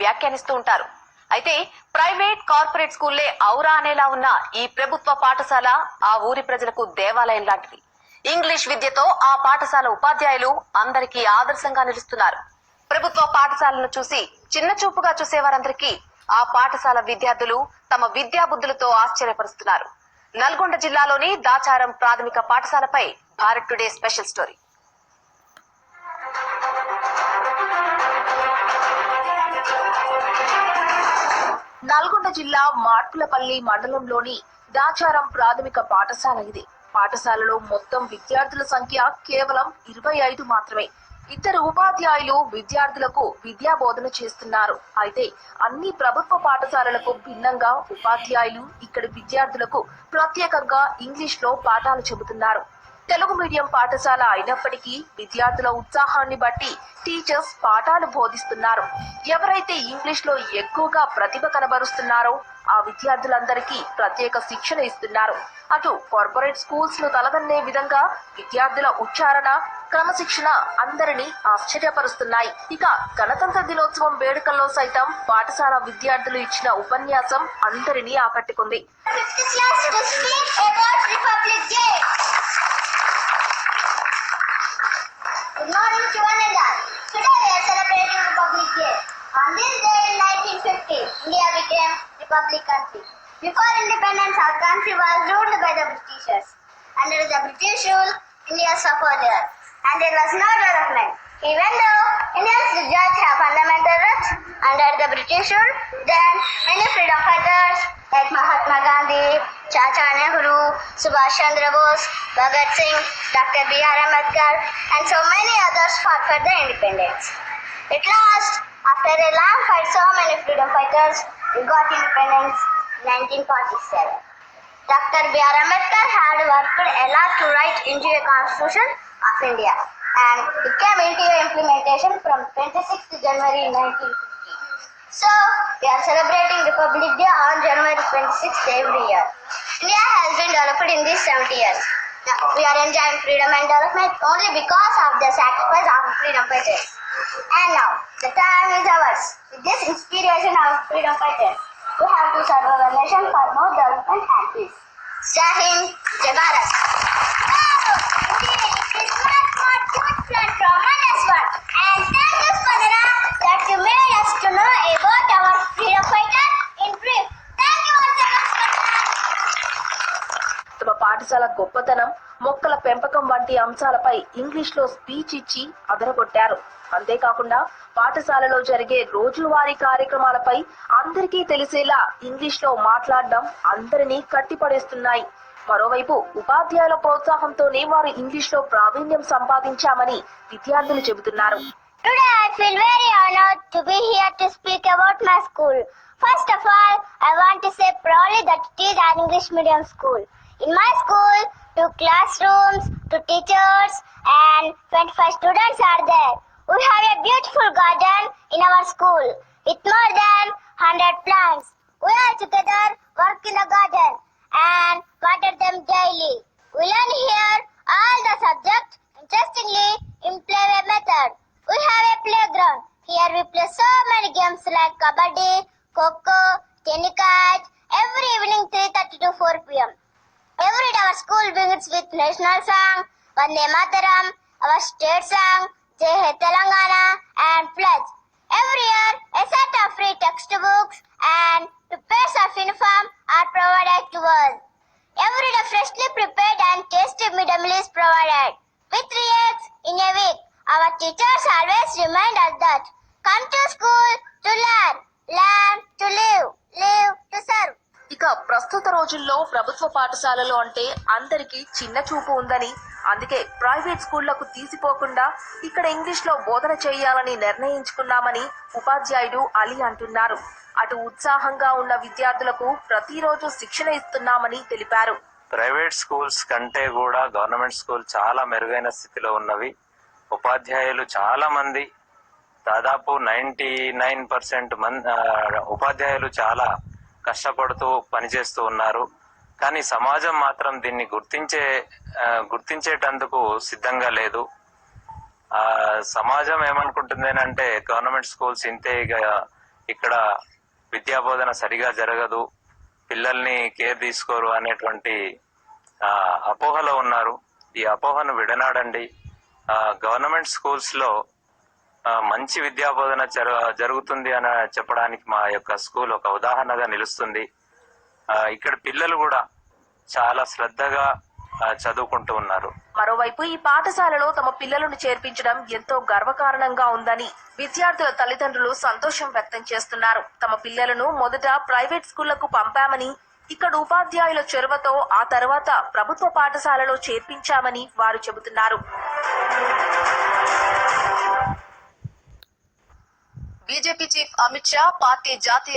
వ్యాఖ్యానిస్తూ ఉంటారు. అయితే private corporate స్కూల్లే ఔరా అనేలా ఉన్న ఈ ప్రభుత్వ పాఠశాల ఆ ఊరి ప్రజలకు దేవాలయం లాంటిది. ఇంగ్లీష్ విద్యతో ఆ పాఠశాల ఉపాధ్యాయులు అందరికీ ఆదర్శంగా నిలుస్తున్నారు. ప్రభుత్వ పాఠశాలను చూసి చిన్న చూపుగా చూసేవారందరికీ ఆ పాఠశాల విద్యార్థులు తమ విద్యా బుద్ధులతో ఆశ్చర్యపరుస్తున్నారు. నల్గొండ జిల్లాలోని దాచారం ప్రాథమిక పాఠశాలపై Bharat today special story. Nalgonda జిల్లా మార్కులపల్లి మండలంలోని దాచారం ప్రాథమిక పాఠశాల ఇది. పాఠశాలలో మొత్తం విద్యార్థుల సంఖ్య కేవలం 25 మాత్రమే. 2 ఉపాధ్యాయులు విద్యార్థులకు విద్యా బోధన చేస్తున్నారు. అయితే అన్ని ప్రభుత్వ పాఠశాలలకు భిన్నంగా ఉపాధ్యాయులు ఇక్కడి విద్యార్థులకు ప్రత్యేకంగా ఇంగ్లీష్ లో పాఠాలు చెబుతున్నారు. తెలుగు మీడియం పాఠశాల అయినప్పటికీ విద్యార్థుల ఉత్సాహాన్ని బట్టి టీచర్స్ పాఠాలు బోధిస్తున్నారు. ఎవరైతే ఇంగ్లీష్ లో ఎక్కువగా ప్రతిభ కనబరుస్తున్నారో ఆ విద్యార్థులందరికీ ప్రత్యేక శిక్షణ ఇస్తున్నారు. అటు కార్పొరేట్ స్కూల్స్ ను తలదన్నే విధంగా విద్యార్థుల ఉచ్చారణ, క్రమశిక్షణ అందరినీ ఆశ్చర్యపరుస్తున్నాయి. ఇక గణతంత్ర దినోత్సవం వేడుకల్లో సైతం పాఠశాల విద్యార్థులు ఇచ్చిన ఉపన్యాసం అందరినీ ఆకట్టుకుంది. Good morning to one and all. Today we are celebrating Republic Day. On this day in 1950, India became Republic country. Before independence, our country was ruled by the Britishers. Under the British rule, India suffered and there was no development. Even though Indians did not have fundamental rights under the British rule, then many freedom fighters like Mahatma Gandhi, Chacha Nehru, Subhash Chandra Bose, Bhagat Singh, Dr. B.R. Ambedkar and so many others fought for the independence. At last, after a long fight, so many freedom fighters, we got independence in 1947. Dr. B.R. Ambedkar had worked a lot to write into a constitution of India and it came into implementation from 26th January 1950. So, we are celebrating Republic Day on January 26th every year. India has been developed in these 70 years. Now, we are enjoying freedom and development only because of the sacrifice of freedom fighters. And now, the time is ours. With this inspiration of freedom fighters, we have to serve our nation for more development and peace. Jai Hind, Jai Bharat. It is not different from others one. And thank you, Spadana, that you made us to know about our freedom fighter in brief. Thank you once again, తమ పాఠశాల గొప్పతనం, మొక్కల పెంపకం వంటి అంశాలపై English లో speech ఇచ్చి అదరగొట్టారు. అంతేకాకుండా పాఠశాలలో జరిగే రోజువారీ కార్యక్రమాలపై అందరికీ తెలిసేలా ఇంగ్లీష్ లో మాట్లాడడం అందరినీ కట్టిపడేస్తున్నాయి. మరోవైపు ఉపాధ్యాయుల ప్రోత్సాహంతోనే వారు ఇంగ్లీష్ లో ప్రావీణ్యం సంపాదించామని విద్యార్థులు చెబుతున్నారు. Today I feel very honored to be here to speak about my school. First of all, I want to say proudly that it is an English medium school. In my school, 2 classrooms, 2 teachers and 25 students are there. We have a beautiful garden in our school with more than 100 plants. We all together work in the garden and water them daily. We learn here all the subjects interestingly in playway method. We have a playground. Here we play so many games like kabaddi, kho-kho, tennis, every evening 3:30 to 4 p.m. Every day our school begins with national song, Vande Mataram, our state song, Jai Hai Telangana and pledge. Every year a set of free textbooks and 2 pairs of uniform are provided to us. Every day freshly prepared and tasty meal is provided. With 3 eggs in a week, our teachers always remind us that come to school to learn, learn to live, live to serve. ఇక ప్రస్తుత రోజుల్లో ప్రభుత్వ పాఠశాలలు అంటే అందరికీ చిన్న చూపు ఉందని, అందుకే ప్రైవేట్ స్కూళ్లకు తీసిపోకుండా ఇక్కడ ఇంగ్లీష్ లో బోధన చేయాలని నిర్ణయించుకున్నామని ఉపాధ్యాయుడు అలీ అంటున్నారు. అటు ఉత్సాహంగా ఉన్న విద్యార్థులకు ప్రతిరోజు శిక్షణ ఇస్తున్నామని తెలిపారు. ప్రైవేట్ స్కూల్స్ కంటే కూడా గవర్నమెంట్ స్కూల్ చాలా మెరుగైన స్థితిలో ఉన్నవి. ఉపాధ్యాయులు చాలా మంది, దాదాపు 99% ఉపాధ్యాయులు చాలా కష్టపడుతూ పనిచేస్తూ ఉన్నారు. కానీ సమాజం మాత్రం దీన్ని గుర్తించేటందుకు సిద్ధంగా లేదు. సమాజం ఏమనుకుంటుంది అంటే గవర్నమెంట్ స్కూల్స్ ఇంతే, ఇక ఇక్కడ విద్యాబోధన సరిగా జరగదు, పిల్లల్ని కేర్ తీసుకోరు అనేటువంటి అపోహలో ఉన్నారు. ఈ అపోహను విడనాడండి. గవర్నమెంట్ స్కూల్స్ లో మంచి విద్యాబోధన జరుగుతుంది అని చెప్పడానికి మా యొక్క స్కూల్ ఒక ఉదాహరణగా నిలుస్తుంది. ఇక్కడ పిల్లలు కూడా చాలా శ్రద్ధగా చదువుకుంటూ ఉన్నారు. మరోవైపు ఈ పాఠశాలలో తమ పిల్లలను చేర్పించడం ఎంతో గర్వకారణంగా ఉందని విద్యార్థుల తల్లిదండ్రులు సంతోషం వ్యక్తం చేస్తున్నారు. తమ పిల్లలను మొదట ప్రైవేట్ స్కూళ్లకు పంపామని, ఇక్కడ ఉపాధ్యాయుల చొరవతో ఆ తర్వాత ప్రభుత్వ పాఠశాలలో చేర్పించామని వారు చెబుతున్నారు. BJP chief Amit Shah, party జాతీయ